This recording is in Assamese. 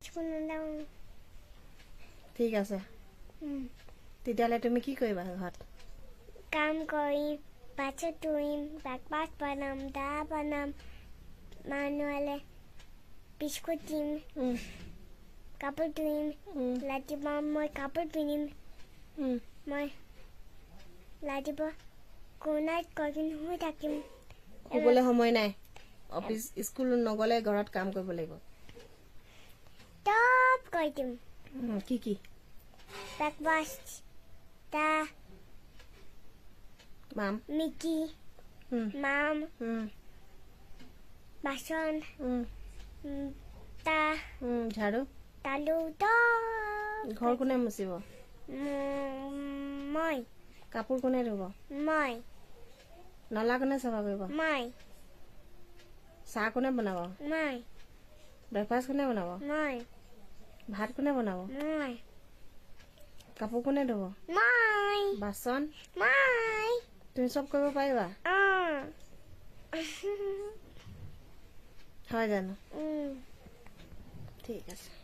স্কুল নাযাওঁ ঠিক আছে তেতিয়াহ'লে তুমি কি কৰিবা ঘৰত কাম কৰিম পাছত ধুইম ব্ৰেকফাষ্ট বনাম দা বনাম মানুহলে বিস্কুট দিম কাপোৰ ধুইম ৰাতিপুৱা মই কাপোৰ পিন্ধিম মই ৰাতিপুৱা কোনাইত কৰি শুই থাকিম শুবলৈ সময় নাই অফিচ স্কুল নগ'লে ঘৰত কাম কৰিব লাগিব চব কৰি দিম কি কি ব্ৰেকফাষ্ট দা মাম মিকি মাম বাচন তা ঝাড়ু তালু ঘৰ কোনে মুচিব মই কাপোৰ কোনে ধুব মই নলা কোনে চাফা কৰিব মই চাহ কোনে বনাব মই ব্ৰেকফাষ্ট কোনে বনাব মই ভাত কোনে বনাব মই কাপোৰ কোনে ধুব মই বাচন মই তুমি চব কৰিব পাৰিবা হয় জানো ঠিক আছে